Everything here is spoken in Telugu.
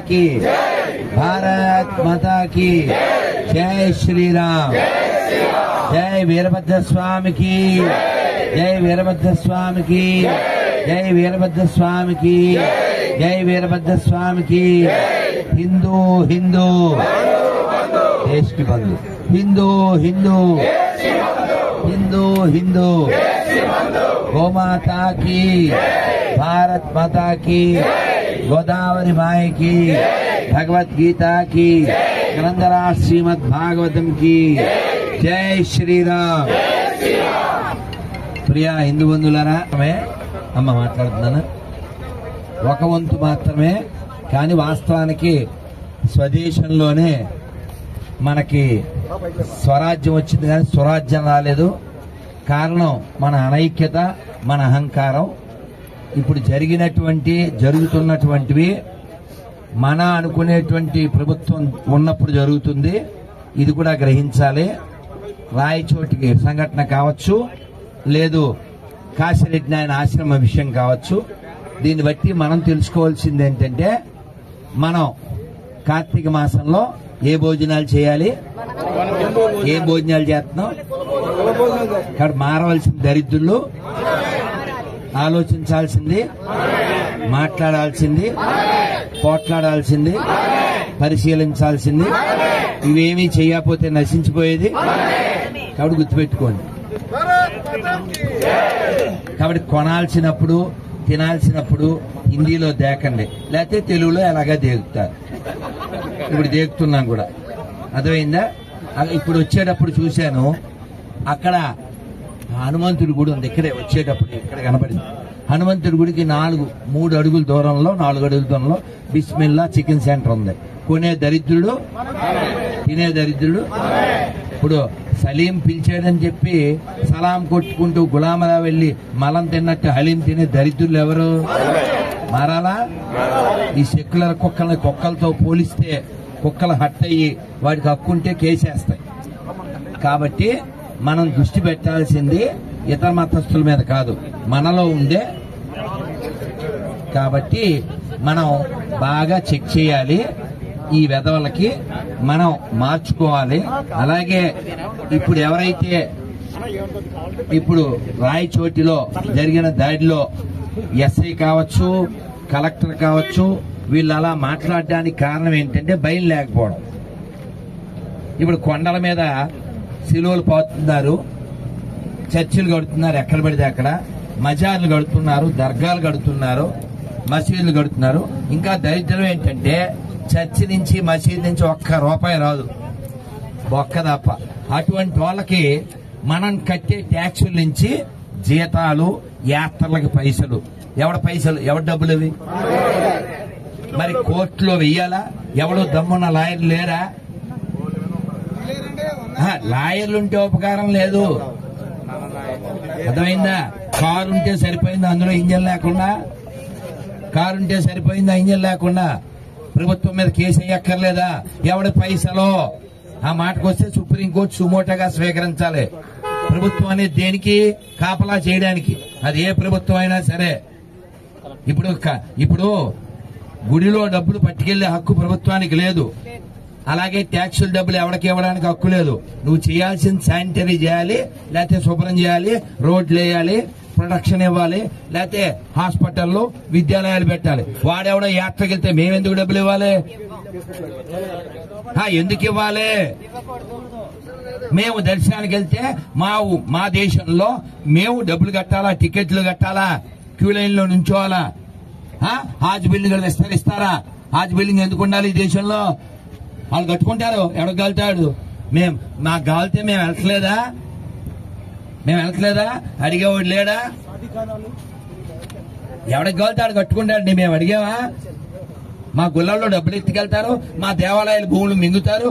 की, भारत माता की जय श्री राम। जय वीरभद्र स्वामी की, जय वीरभद्र स्वामी की, जय वीरभद्र स्वामी की, जय वीरभद्र स्वामी की। हिंदू हिंदू देश की बंधु, हिंदू हिंदू हिंदू हिंदू, गोमाता की, भारत माता की, गोदावरी माई की, भगवत गीता की, ग्रंथराज श्रीमद् भागवतम की जय श्री राम। ప్రియ హిందూ బంధువులారా, అమ్మ మాట్లాడుతున్నాను. ఒక వంతు మాత్రమే, కానీ వాస్తవానికి స్వదేశంలోనే మనకి స్వరాజ్యం వచ్చింది, కానీ స్వరాజ్యం రాలేదు. కారణం మన అనైక్యత, మన అహంకారం. ఇప్పుడు జరుగుతున్నటువంటివి మన అనుకునేటువంటి ప్రభుత్వం ఉన్నప్పుడు జరుగుతుంది. ఇది కూడా గ్రహించాలి. రాయచోటికి సంఘటన కావచ్చు, లేదు కాశీరెడ్డి నాయన ఆశ్రమ విషయం కావచ్చు. దీన్ని బట్టి మనం తెలుసుకోవాల్సింది ఏంటంటే, మనం కార్తీక మాసంలో ఏ భోజనాలు చేయాలి, ఏ భోజనాలు చేస్తున్నాం. ఇక్కడ మారవలసిన దరిద్రులు, ఆలోచించాల్సింది, మాట్లాడాల్సింది, పోట్లాడాల్సింది, పరిశీలించాల్సింది. ఇవేమీ చేయకపోతే నశించిపోయేది. కాబట్టి గుర్తుపెట్టుకోండి. కాబట్టి కొనాల్సినప్పుడు, తినాల్సినప్పుడు హిందీలో దేకండి, లేకపోతే తెలుగులో ఎలాగా దేగుతారు. ఇప్పుడు దేగుతున్నాం కూడా, అర్థమైందా? ఇప్పుడు వచ్చేటప్పుడు చూశాను, అక్కడ హనుమంతుడి గుడి ఉంది. ఇక్కడే వచ్చేటప్పుడు ఇక్కడ కనపడింది. హనుమంతుడి గుడికి 3 అడుగుల దూరంలో, 4 అడుగుల దూరంలో బిస్మిల్లా చికెన్ సెంటర్ ఉంది. కొనే దరిద్రుడు, తినే దరిద్రుడు. ఇప్పుడు సలీం పిలిచాడని చెప్పి సలాం కొట్టుకుంటూ గులామలా వెళ్లి మలం తిన్నట్టు హలీం తినే దరిద్రులు ఎవరు? మారాలా? ఈ సెక్యులర్ కుక్కలతో పోలిస్తే కుక్కలు హట్ అయ్యి వాడికి హక్కుంటే కేసేస్తాయి. కాబట్టి మనం దృష్టి పెట్టాల్సింది ఇతర మతస్థుల మీద కాదు, మనలో ఉండే. కాబట్టి మనం బాగా చెక్ చేయాలి. ఈ వెధవలకి మనం మార్చుకోవాలి. అలాగే ఇప్పుడు ఎవరైతే ఇప్పుడు రాయచోటిలో జరిగిన దాడిలో ఎస్ఐ కావచ్చు, కలెక్టర్ కావచ్చు, వీళ్ళు అలా మాట్లాడడానికి కారణం ఏంటంటే భయం లేకపోవడం. ఇప్పుడు కొండల మీద సిలువలు పోతున్నారు, చర్చిలు కడుతున్నారు, ఎక్కడ పడితే అక్కడ మజార్లు కడుతున్నారు, దర్గాలు కడుతున్నారు, మసీదులు కడుతున్నారు. ఇంకా దరిద్రం ఏంటంటే చర్చి నుంచి, మసీదు నుంచి ఒక్క రూపాయి రాదు, ఒక్క తప్ప. అటువంటి వాళ్ళకి మనం కట్టే ట్యాక్సుల నుంచి జీతాలు, యాత్రలకు పైసలు. ఎవరి డబ్బులు అవి? మరి కోర్టులో వెయ్యాలా? ఎవడో దమ్మున్న లాయర్లు లేరా? లాయర్లు ఉంటే ఉపకారం లేదు, అర్థమైందా? కారు ఉంటే సరిపోయిందా అందులో ఇంజన్ లేకుండా? కారు ఉంటే సరిపోయిందా ఇంజన్ లేకుండా? ప్రభుత్వం మీద కేసు వేయక్కర్లేదా? ఎవడి పైసలో? ఆ మాటకు వస్తే సుప్రీంకోర్టు సుమోటోగా స్వీకరించాలి. ప్రభుత్వం అనేది దేనికి? కాపలా చేయడానికి. అది ఏ ప్రభుత్వం అయినా సరే. ఇప్పుడు గుడిలో డబ్బులు పట్టుకెళ్లే హక్కు ప్రభుత్వానికి లేదు. అలాగే ట్యాక్సుల డబ్బులు ఎవరికి ఇవ్వడానికి హక్కు లేదు. నువ్వు చేయాల్సింది శానిటరీ చేయాలి, లేకపోతే శుభ్రం చేయాలి, రోడ్లు వేయాలి, ప్రొటెక్షన్ ఇవ్వాలి, లేకపోతే హాస్పిటల్లో, విద్యాలయాలు పెట్టాలి. వాడెవడో యాత్రకి వెళ్తే మేమెందుకు డబ్బులు ఇవ్వాలి? ఎందుకు ఇవ్వాలి? మేము దర్శనానికి వెళ్తే మా దేశంలో మేము డబ్బులు కట్టాలా, టికెట్లు కట్టాలా, క్యూ లైన్ లో నుంచోవాలా? హాజ్ బిల్డింగ్ విస్తరిస్తారా? హాజ్ బిల్డింగ్ ఎందుకు ఉండాలి ఈ దేశంలో? వాళ్ళు కట్టుకుంటారు, ఎవరికి గాలుతాడు? మాకు గాలితే మేము వెళ్తలేదా? అడిగేవాడు లేడా? ఎవడికి గాలుతాడు కట్టుకుంటాడు. మేము అడిగావా? మా గుళ్ళల్లో డబ్బులు ఎత్తుకెళ్తారు, మా దేవాలయాల భూములు మింగుతారు.